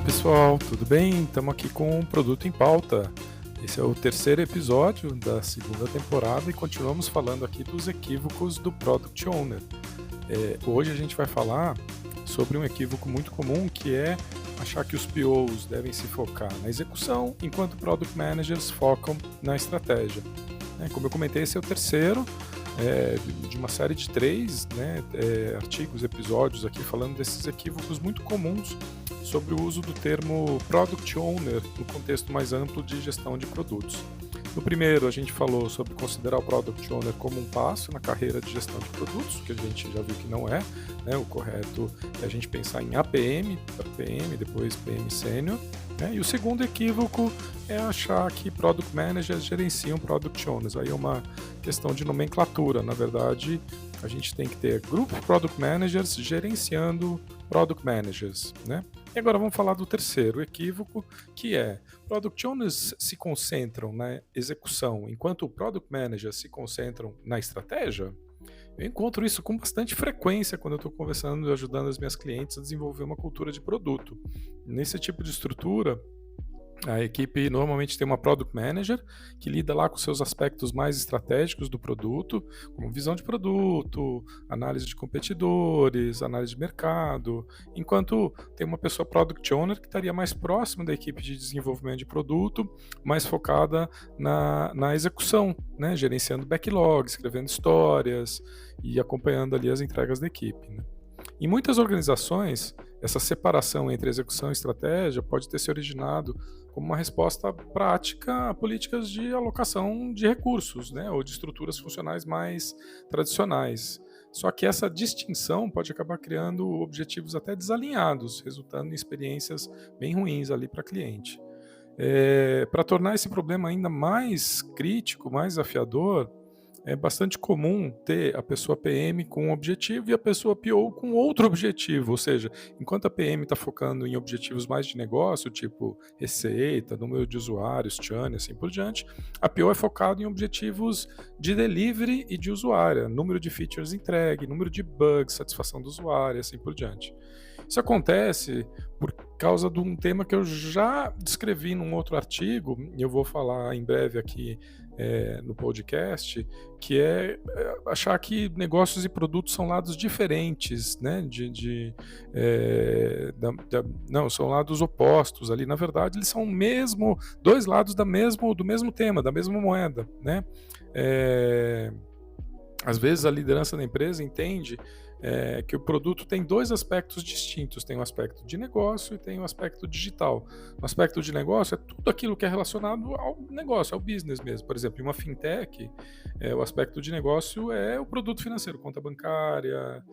Pessoal, tudo bem? Estamos aqui com o Produto em Pauta. Esse é o terceiro episódio da segunda temporada e continuamos falando aqui dos equívocos do Product Owner. Hoje a gente vai falar sobre um equívoco muito comum, que é achar que os POs devem se focar na execução, enquanto Product Managers focam na estratégia. Como eu comentei, esse é o terceiro de uma série de 3 artigos, episódios aqui falando desses equívocos muito comuns sobre o uso do termo Product Owner no contexto mais amplo de gestão de produtos. No primeiro, a gente falou sobre considerar o Product Owner como um passo na carreira de gestão de produtos, que a gente já viu que não é, o correto é a gente pensar em APM, para PM, depois PM Sênior. E o segundo equívoco é achar que Product Managers gerenciam Product Owners. Aí é uma questão de nomenclatura. Na verdade, a gente tem que ter Group Product Managers gerenciando Product Managers. E agora vamos falar do terceiro equívoco, que é Product Owners se concentram na execução, enquanto Product Managers se concentram na estratégia. Eu encontro isso com bastante frequência quando eu estou conversando e ajudando as minhas clientes a desenvolver uma cultura de produto. Nesse tipo de estrutura, a equipe normalmente tem uma Product Manager que lida lá com seus aspectos mais estratégicos do produto, como visão de produto, análise de competidores, análise de mercado, enquanto tem uma pessoa Product Owner que estaria mais próxima da equipe de desenvolvimento de produto, mais focada na execução, gerenciando backlog, escrevendo histórias e acompanhando ali as entregas da equipe. Em muitas organizações, essa separação entre execução e estratégia pode ter se originado como uma resposta prática a políticas de alocação de recursos, ou de estruturas funcionais mais tradicionais. Só que essa distinção pode acabar criando objetivos até desalinhados, resultando em experiências bem ruins ali para cliente. Para tornar esse problema ainda mais crítico, mais desafiador, é bastante comum ter a pessoa PM com um objetivo e a pessoa PO com outro objetivo, ou seja, enquanto a PM está focando em objetivos mais de negócio, tipo receita, número de usuários, churn e assim por diante, a PO é focada em objetivos de delivery e de usuário, número de features entregue, número de bugs, satisfação do usuário e assim por diante. Isso acontece por causa de um tema que eu já descrevi num outro artigo, e eu vou falar em breve aqui no podcast, que é achar que negócios e produtos são lados diferentes, não, são lados opostos ali. Na verdade, eles são dois lados do mesmo tema, da mesma moeda. Às vezes a liderança da empresa entende que o produto tem dois aspectos distintos, tem o aspecto de negócio e tem o aspecto digital. O aspecto de negócio é tudo aquilo que é relacionado ao negócio, ao business mesmo. Por exemplo, em uma fintech, o aspecto de negócio é o produto financeiro, conta bancária,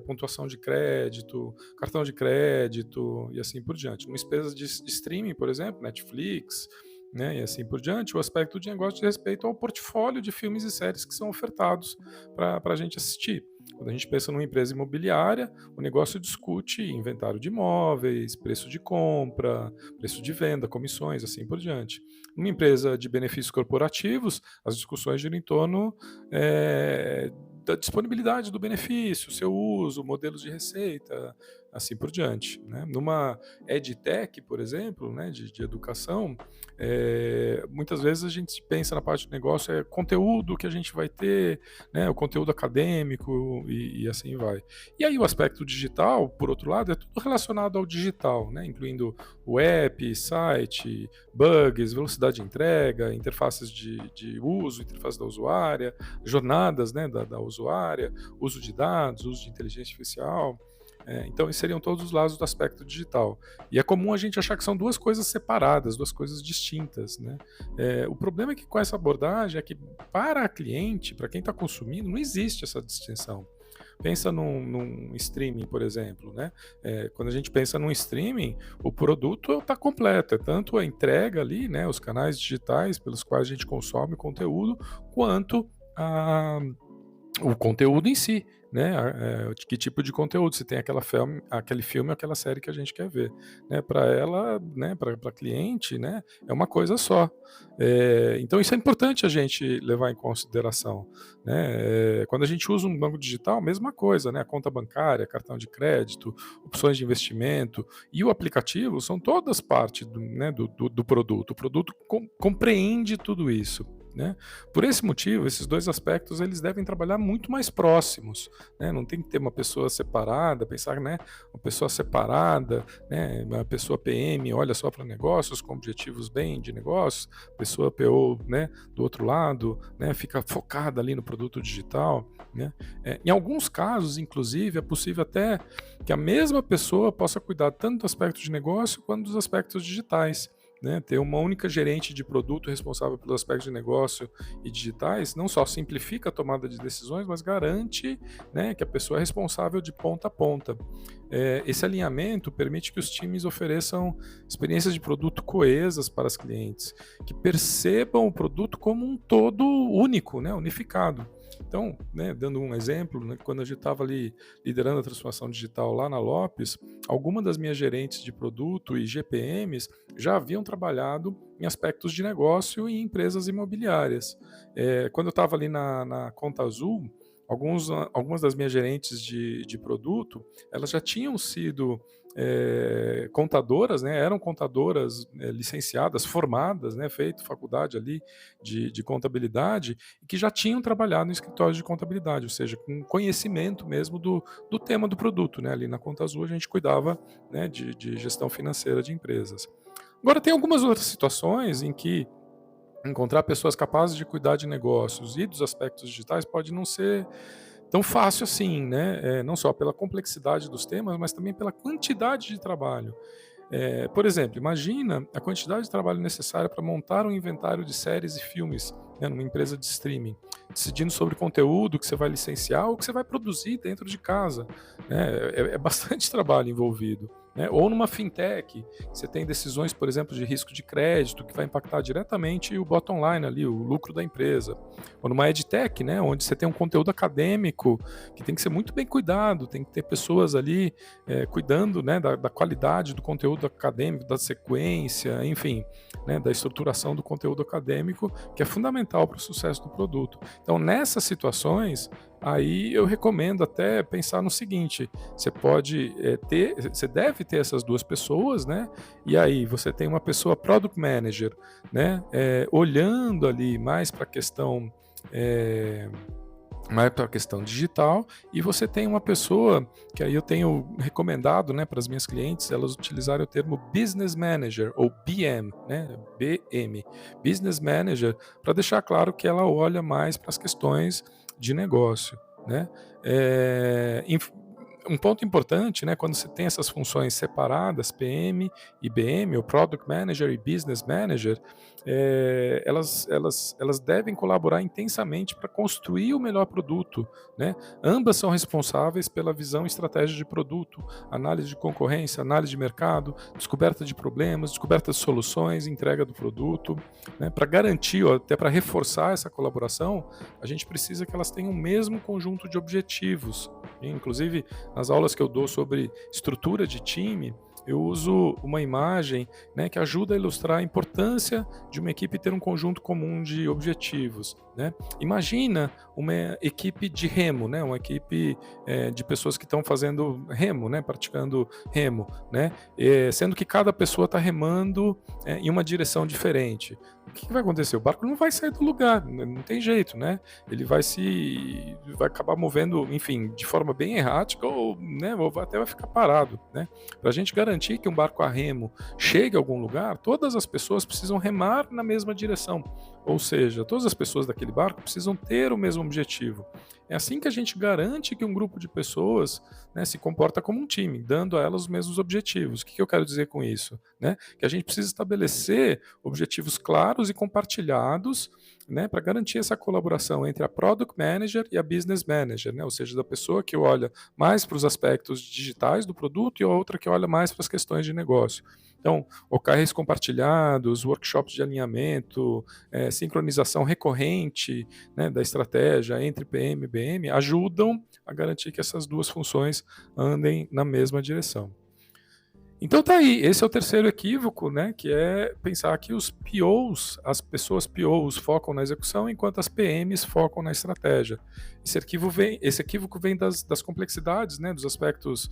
pontuação de crédito, cartão de crédito e assim por diante. Numa empresa de streaming, por exemplo, Netflix, e assim por diante, o aspecto de negócio diz respeito ao portfólio de filmes e séries que são ofertados para a gente assistir. Quando a gente pensa numa empresa imobiliária, o negócio discute inventário de imóveis, preço de compra, preço de venda, comissões, assim por diante. Numa empresa de benefícios corporativos, as discussões giram em torno da disponibilidade do benefício, seu uso, modelos de receita, assim por diante. Numa EdTech, por exemplo, de educação, muitas vezes a gente pensa na parte do negócio, conteúdo que a gente vai ter, o conteúdo acadêmico e assim vai. E aí o aspecto digital, por outro lado, é tudo relacionado ao digital, incluindo o app, site, bugs, velocidade de entrega, interfaces de uso, interface da usuária, jornadas da usuária, uso de dados, uso de inteligência artificial. Então, esses seriam todos os lados do aspecto digital. E é comum a gente achar que são duas coisas separadas, duas coisas distintas. O problema é que com essa abordagem é que para a cliente, para quem está consumindo, não existe essa distinção. Pensa num streaming, por exemplo. Quando a gente pensa num streaming, o produto está completo, é tanto a entrega ali, os canais digitais pelos quais a gente consome conteúdo, quanto o conteúdo em si, né? Que tipo de conteúdo, se tem aquele filme, aquela série que a gente quer ver, né? Para ela, né? Para cliente, né? É uma coisa só. Então isso é importante a gente levar em consideração, né? Quando a gente usa um banco digital, mesma coisa, né? A conta bancária, cartão de crédito, opções de investimento e o aplicativo são todas parte do, né? do produto. O produto compreende tudo isso. Né? Por esse motivo, esses dois aspectos eles devem trabalhar muito mais próximos, né? Não tem que ter uma pessoa separada, pensar, né, uma pessoa separada, né, uma pessoa PM olha só para negócios com objetivos bem de negócios, pessoa PO, né, do outro lado, né, fica focada ali no produto digital, né? Em alguns casos, inclusive, é possível até que a mesma pessoa possa cuidar tanto do aspecto de negócio quanto dos aspectos digitais. Né, ter uma única gerente de produto responsável pelos aspectos de negócio e digitais não só simplifica a tomada de decisões, mas garante, né, que a pessoa é responsável de ponta a ponta. Esse alinhamento permite que os times ofereçam experiências de produto coesas para os clientes, que percebam o produto como um todo único, né, unificado. Então, né, dando um exemplo, né, quando a gente estava ali liderando a transformação digital lá na Lopes, algumas das minhas gerentes de produto e GPMs já haviam trabalhado em aspectos de negócio em empresas imobiliárias. Quando eu estava ali na Conta Azul, algumas das minhas gerentes de produto, elas já tinham sido contadoras, né, eram contadoras licenciadas, formadas, né, feito faculdade ali de contabilidade, e que já tinham trabalhado em escritórios de contabilidade, ou seja, com conhecimento mesmo do tema do produto. Né, ali na Conta Azul a gente cuidava, né, de gestão financeira de empresas. Agora, tem algumas outras situações em que encontrar pessoas capazes de cuidar de negócios e dos aspectos digitais pode não ser tão fácil assim, né? Não só pela complexidade dos temas, mas também pela quantidade de trabalho. Por exemplo, imagina a quantidade de trabalho necessária para montar um inventário de séries e filmes, né, numa empresa de streaming, decidindo sobre o conteúdo que você vai licenciar ou que você vai produzir dentro de casa. Né? É bastante trabalho envolvido. Né? Ou numa fintech, você tem decisões, por exemplo, de risco de crédito, que vai impactar diretamente o bottom line ali, o lucro da empresa. Ou numa edtech, né, onde você tem um conteúdo acadêmico que tem que ser muito bem cuidado, tem que ter pessoas ali cuidando, né, da qualidade do conteúdo acadêmico, da sequência, enfim, né, da estruturação do conteúdo acadêmico, que é fundamental para o sucesso do produto. Então, nessas situações, aí eu recomendo até pensar no seguinte: você deve ter essas duas pessoas, né? E aí você tem uma pessoa product manager, né? Olhando ali mais para a questão mais para a questão digital, e você tem uma pessoa que aí eu tenho recomendado, né, para as minhas clientes elas utilizarem o termo Business Manager ou BM, né, BM, Business Manager, para deixar claro que ela olha mais para as questões de negócio, né? Um ponto importante, né, quando você tem essas funções separadas, PM e BM, ou Product Manager e Business Manager, elas devem colaborar intensamente para construir o melhor produto. Né? Ambas são responsáveis pela visão e estratégia de produto, análise de concorrência, análise de mercado, descoberta de problemas, descoberta de soluções, entrega do produto. Né? Para garantir, ou até para reforçar essa colaboração, a gente precisa que elas tenham o mesmo conjunto de objetivos. Inclusive, nas aulas que eu dou sobre estrutura de time, eu uso uma imagem, né, que ajuda a ilustrar a importância de uma equipe ter um conjunto comum de objetivos. Né? Imagina uma equipe de remo, né, uma equipe de pessoas que estão fazendo remo, né, praticando remo, né, sendo que cada pessoa está remando em uma direção diferente. O que vai acontecer? O barco não vai sair do lugar, não tem jeito, né? Ele vai acabar movendo, enfim, de forma bem errática ou, né, ou até vai ficar parado, né? Para a gente garantir que um barco a remo chegue a algum lugar, todas as pessoas precisam remar na mesma direção. Ou seja, todas as pessoas daquele barco precisam ter o mesmo objetivo. É assim que a gente garante que um grupo de pessoas, né, se comporta como um time, dando a elas os mesmos objetivos. O que eu quero dizer com isso? Né? Que a gente precisa estabelecer objetivos claros claros e compartilhados, né, para garantir essa colaboração entre a Product Manager e a Business Manager, né, ou seja, da pessoa que olha mais para os aspectos digitais do produto e a outra que olha mais para as questões de negócio. Então, OKRs compartilhados, workshops de alinhamento, sincronização recorrente, né, da estratégia entre PM e BM ajudam a garantir que essas duas funções andem na mesma direção. Então tá aí, esse é o terceiro equívoco, né, que é pensar que os POs, as pessoas POs focam na execução, enquanto as PMs focam na estratégia. Esse equívoco vem das complexidades, né, dos aspectos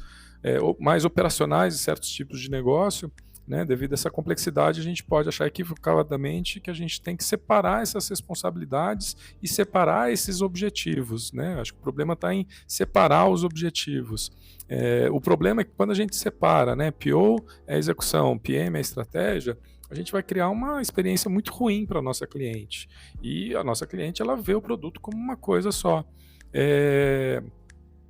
mais operacionais de certos tipos de negócio, né, devido a essa complexidade, a gente pode achar equivocadamente que a gente tem que separar essas responsabilidades e separar esses objetivos, né? Acho que o problema está em separar os objetivos. O problema é que quando a gente separa, né, PO é execução, PM é estratégia, a gente vai criar uma experiência muito ruim para a nossa cliente. E a nossa cliente, ela vê o produto como uma coisa só.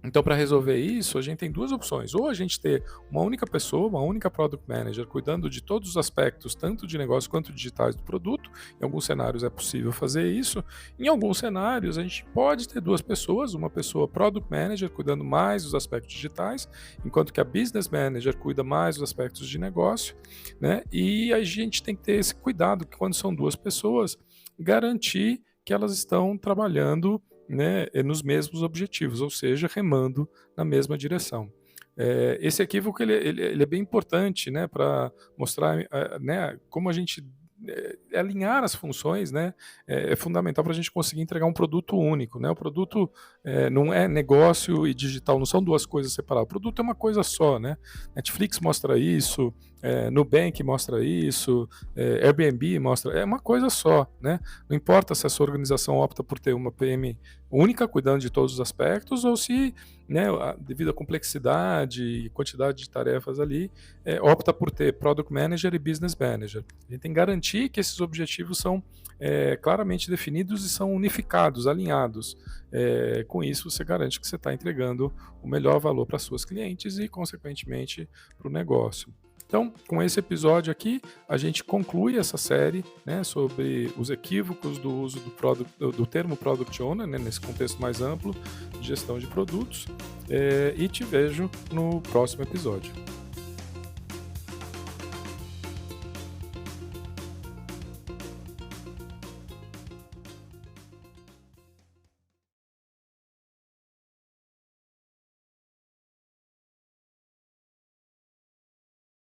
Então, para resolver isso, a gente tem duas opções. Ou a gente ter uma única pessoa, uma única Product Manager, cuidando de todos os aspectos, tanto de negócio quanto digitais do produto. Em alguns cenários é possível fazer isso. Em alguns cenários, a gente pode ter duas pessoas, uma pessoa Product Manager, cuidando mais dos aspectos digitais, enquanto que a Business Manager cuida mais dos aspectos de negócio, né? E a gente tem que ter esse cuidado, que quando são duas pessoas, garantir que elas estão trabalhando, né, nos mesmos objetivos, ou seja, remando na mesma direção. Esse equívoco ele é bem importante, né, para mostrar, né, como a gente alinhar as funções, né, é fundamental para a gente conseguir entregar um produto único, né? O produto não é negócio e digital, não são duas coisas separadas. O produto é uma coisa só, né? Netflix mostra isso, Nubank mostra isso, Airbnb mostra, é uma coisa só, né? Não importa se a sua organização opta por ter uma PM única cuidando de todos os aspectos ou se, né, devido à complexidade e quantidade de tarefas ali, opta por ter Product Manager e Business Manager. A gente tem que garantir que esses objetivos são claramente definidos e são unificados, alinhados. Com isso, você garante que você está entregando o melhor valor para suas clientes e, consequentemente, para o negócio. Então, com esse episódio aqui, a gente conclui essa série, né, sobre os equívocos do uso do termo Product Owner, né, nesse contexto mais amplo de gestão de produtos, e te vejo no próximo episódio.